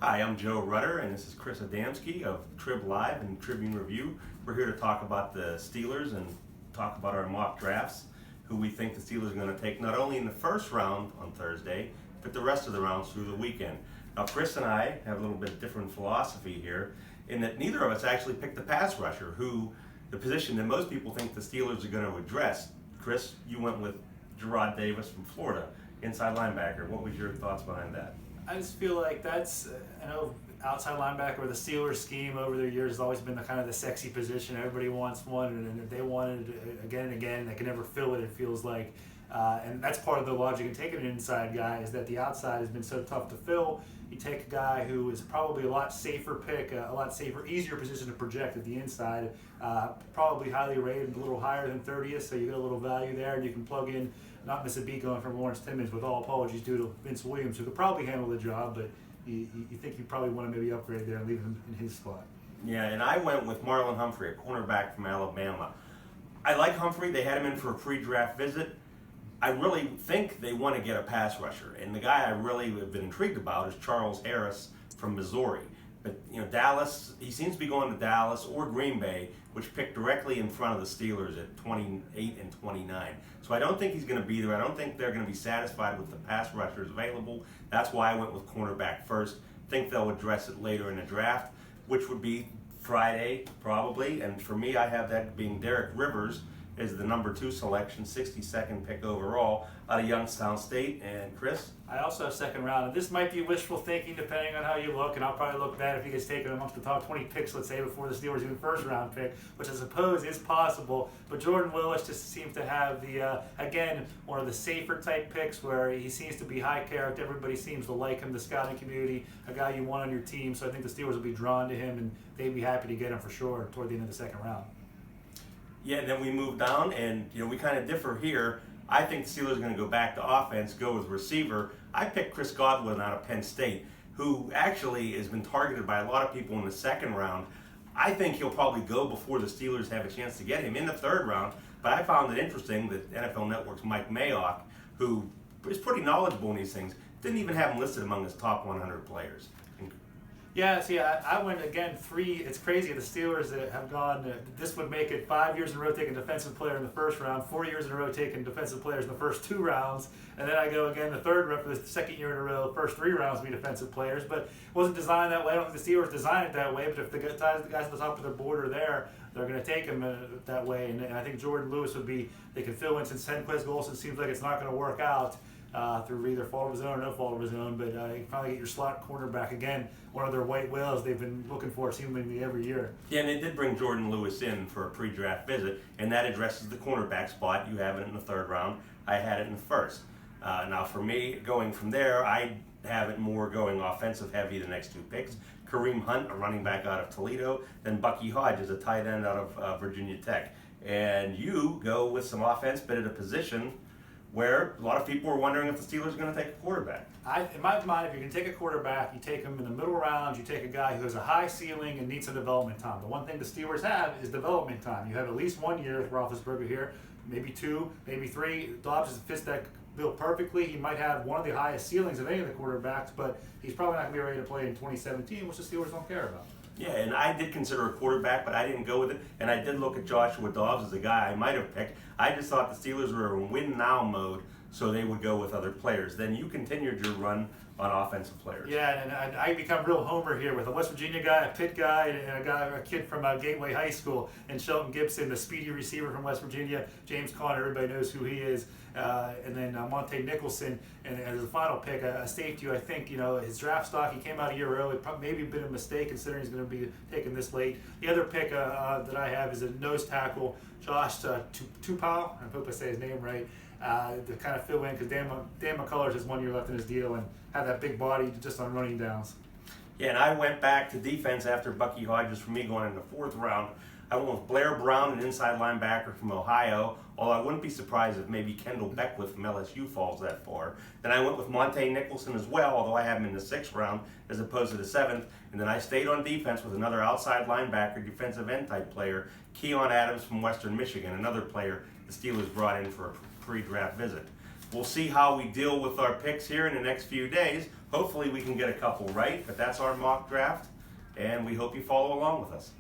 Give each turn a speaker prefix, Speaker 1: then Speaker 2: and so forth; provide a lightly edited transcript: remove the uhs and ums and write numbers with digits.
Speaker 1: Hi, I'm Joe Rutter, and this is Chris Adamski of Triblive and Tribune Review. We're here to talk about the Steelers and talk about our mock drafts, who we think the Steelers are going to take not only in the first round on Thursday, but the rest of the rounds through the weekend. Now, Chris and I have a little bit different philosophy here in that neither of us actually picked the pass rusher, who the position that most people think the Steelers are going to address. Chris, you went with Gerard Davis from Florida, inside linebacker. What was your thoughts behind that?
Speaker 2: I just feel like that's, outside linebacker with the Steelers scheme over the years has always been the kind of the sexy position. Everybody wants one, and if they wanted it again and again, they can never fill it, it feels like. And that's part of the logic in taking an inside guy is that the outside has been so tough to fill. You take a guy who is probably a lot safer pick, a lot safer, easier position to project at the inside, probably highly rated, a little higher than 30th, so you get a little value there, and you can plug in, not miss a beat going from Lawrence Timmons, with all apologies due to Vince Williams, who could probably handle the job, but you think you probably want to maybe upgrade there and leave him in his spot.
Speaker 1: Yeah, and I went with Marlon Humphrey, a cornerback from Alabama. I like Humphrey. They had him in for a pre-draft visit. I really think they want to get a pass rusher, and the guy I really have been intrigued about is Charles Harris from Missouri. But Dallas, he seems to be going to Dallas or Green Bay, which picked directly in front of the Steelers at 28 and 29. So I don't think he's going to be there. I don't think they're going to be satisfied with the pass rushers available. That's why I went with cornerback first. Think they'll address it later in the draft, which would be Friday probably. And for me, I have that being Derek Rivers is the number 2 selection, 62nd pick overall out of Youngstown State. And Chris?
Speaker 2: I also have second round, and this might be wishful thinking depending on how you look, and I'll probably look bad if he gets taken amongst the top 20 picks, let's say, before the Steelers even first round pick, which I suppose is possible. But Jordan Lewis just seems to have the, again, one of the safer type picks where he seems to be high character. Everybody seems to like him, the scouting community, a guy you want on your team. So I think the Steelers will be drawn to him, and they'd be happy to get him for sure toward the end of the second round.
Speaker 1: Yeah, and then we move down, and we kind of differ here. I think the Steelers are going to go back to offense, go with receiver. I picked Chris Godwin out of Penn State, who actually has been targeted by a lot of people in the second round. I think he'll probably go before the Steelers have a chance to get him in the third round, but I found it interesting that NFL Network's Mike Mayock, who is pretty knowledgeable in these things, didn't even have him listed among his top 100 players.
Speaker 2: Yeah, see, I went again 3. It's crazy. The Steelers that have gone. This would make it 5 years in a row taking defensive player in the first round, 4 years in a row taking defensive players in the first 2 rounds, and then I go again the third round for the second year in a row. First 3 rounds be defensive players, but it wasn't designed that way. I don't think the Steelers designed it that way. But if the guys at the top of their board are there, they're going to take him that way. And I think Jordan Lewis would be. They can fill in since Henquez Golson seems like it's not going to work out. Through either fault of his own or no fault of his own, but you can finally get your slot cornerback again, one of their white whales they've been looking for seemingly every year.
Speaker 1: Yeah, and they did bring Jordan Lewis in for a pre-draft visit, and that addresses the cornerback spot. You have it in the third round. I had it in the first. Now for me, going from there, I have it more going offensive heavy the next 2 picks. Kareem Hunt, a running back out of Toledo, then Bucky Hodges, a tight end out of Virginia Tech. And you go with some offense, but at a position where a lot of people are wondering if the Steelers are going to take a quarterback.
Speaker 2: In my mind, if you can take a quarterback, you take him in the middle rounds, you take a guy who has a high ceiling and needs some development time. The one thing the Steelers have is development time. You have at least 1 year with Roethlisberger here, maybe 2, maybe 3. Dobbs fits that bill perfectly. He might have one of the highest ceilings of any of the quarterbacks, but he's probably not going to be ready to play in 2017, which the Steelers don't care about.
Speaker 1: Yeah, and I did consider a quarterback, but I didn't go with it. And I did look at Joshua Dobbs as a guy I might have picked. I just thought the Steelers were in win-now mode, so they would go with other players. Then you continued your run on offensive players.
Speaker 2: Yeah, and I become real homer here with a West Virginia guy, a Pitt guy, and a kid from Gateway High School, and Shelton Gibson, the speedy receiver from West Virginia. James Conner, everybody knows who he is. And then Monte Nicholson, and as a final pick, a safety. I think his draft stock. He came out a year early. Probably maybe been a mistake considering he's going to be taken this late. The other pick that I have is a nose tackle, Josh Tupou. I hope I say his name right. To kind of fill in because Dan McCullers has 1 year left in his deal and have that big body just on running downs.
Speaker 1: Yeah, and I went back to defense after Bucky Hodges for me going in the 4th round. I went with Blair Brown, an inside linebacker from Ohio, although I wouldn't be surprised if maybe Kendall Beckwith from LSU falls that far. Then I went with Monte Nicholson as well, although I have him in the 6th round as opposed to the 7th. And then I stayed on defense with another outside linebacker, defensive end type player, Keon Adams from Western Michigan, another player the Steelers brought in for a pre-draft visit. We'll see how we deal with our picks here in the next few days. Hopefully we can get a couple right, but that's our mock draft, and we hope you follow along with us.